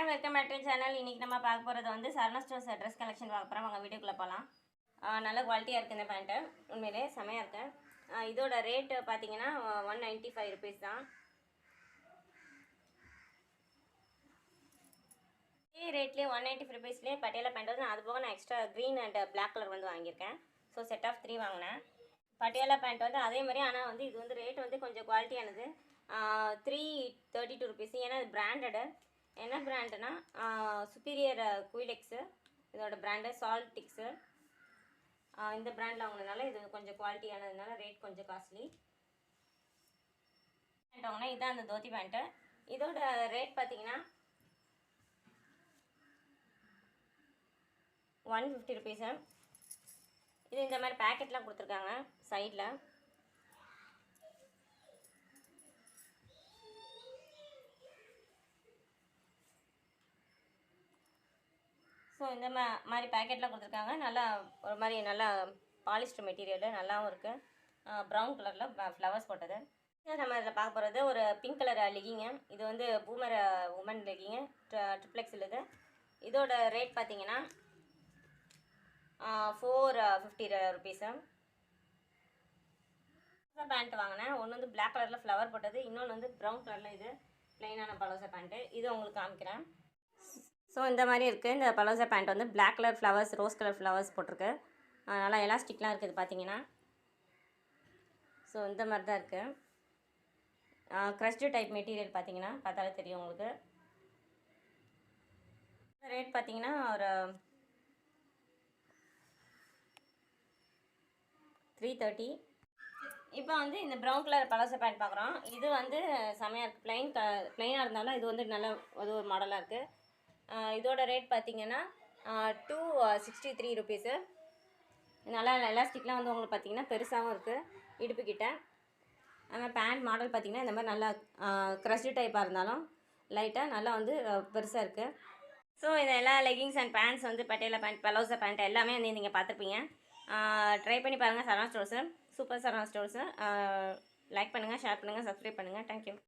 Welcome back to channel. இன்றைக்கி நம்ம பார்க்க போகிறது வந்து சரணா ஸ்டோர்ஸ் ட்ரெஸ் கலெக்ஷன் பார்க்க போகிறோம். வாங்க வீடியோக்குள்ளே போகலாம். நல்ல குவாலிட்டியாக இருக்குது இந்த பேண்ட்டு, உண்மையிலே செமையாக இருக்குது. இதோட ரேட்டு பார்த்தீங்கன்னா 195 ருபீஸ் தான். இதே ரேட்லேயே 195 ருபீஸ்லேயே பட்டியாலா பேண்ட் வந்து அது போக நான் extra green and black colour வந்து வாங்கியிருக்கேன். ஸோ செட் ஆஃப் 3 வாங்கினேன். பட்டியாலா பேண்ட் வந்து அதே மாதிரி, ஆனால் வந்து இது வந்து ரேட் வந்து கொஞ்சம் குவாலிட்டியானது. 332 ருபீஸ். ஏன்னா இது பிராண்டடு. என்ன பிராண்டுனா சுப்பீரியர் குயிலெக்ஸு இதோட பிராண்டு. சால்டிக்ஸு இந்த பிராண்டில் வாங்கினதுனால இது கொஞ்சம் குவாலிட்டியானதுனால ரேட் கொஞ்சம் காஸ்ட்லி. பேண்ட் வாங்கினா இதுதான் அந்த தோத்தி பேண்ட்டு. இதோட ரேட் பார்த்தீங்கன்னா 150 ருபீஸு. இது இந்த மாதிரி பேக்கெட்லாம் கொடுத்துருக்காங்க சைடில். ஸோ இந்த மாதிரி பேக்கெட்லாம் கொடுத்துருக்காங்க. நல்லா ஒரு மாதிரி நல்லா பாலிஸ்டர் மெட்டீரியல் நல்லாவும் இருக்குது. ப்ரௌன் கலரில் ஃப்ளவர்ஸ் போட்டது. நம்ம இதில் பார்க்க போகிறது ஒரு பிங்க் கலர் லெகிங்கு. இது வந்து பூமர் உமன் லெகிங்கு, ட்ரிப்ளெக்ஸில் இது. இதோட ரேட் பார்த்தீங்கன்னா 450 ருபீஸு. பேண்ட் வாங்கினேன். ஒன்று வந்து பிளாக் கலரில் ஃப்ளவர் போட்டது, இன்னொன்று வந்து ப்ரௌன் கலரில் இது ப்ளைனான பலோசா பேண்ட்டு. இது உங்களுக்கு காமிக்கிறேன். ஸோ இந்த மாதிரி இருக்குது. இந்த பலோசா பேண்ட் வந்து black colour flowers, rose colour flowers போட்டிருக்கு. நல்லா எலாஸ்டிக்லாம் இருக்குது பார்த்தீங்கன்னா. ஸோ இந்த மாதிரி தான் இருக்குது. க்ரஷ்டு டைப் மெட்டீரியல் பார்த்தீங்கன்னா பார்த்தாலே தெரியும் உங்களுக்கு. ரேட் பார்த்தீங்கன்னா ஒரு 330. இப்போ வந்து இந்த ப்ரௌன் கலர் பலோசா பேண்ட் பார்க்குறோம். இது வந்து செமையாக இருக்குது. ப்ளைனாக இருந்தாலும் இது வந்து நல்ல அது ஒரு மாடலாக இருக்குது. இதோட ரேட் பார்த்தீங்கன்னா 263 ருபீஸு. நல்லா எலாஸ்டிக்லாம் வந்து உங்களுக்கு பார்த்தீங்கன்னா பெருசாகவும் இருக்குது இடுப்புக்கிட்ட. ஆனால் பேண்ட் மாடல் பார்த்தீங்கன்னா இந்த மாதிரி நல்லா க்ரஷ்டு டைப்பாக இருந்தாலும் லைட்டாக நல்லா வந்து பெருசாக இருக்குது. ஸோ இது எல்லா லெகிங்ஸ் அண்ட் பேண்ட்ஸ் வந்து பட்டியாலா பேண்ட், பலோசா பேண்ட் எல்லாமே வந்து நீங்கள் பார்த்துருப்பீங்க. ட்ரை பண்ணி பாருங்கள். சரணா ஸ்டோர்ஸு, சூப்பர் சரணா ஸ்டோர்ஸு. லைக் பண்ணுங்கள், ஷேர் பண்ணுங்கள், சப்ஸ்கிரைப் பண்ணுங்கள். தேங்க்யூ.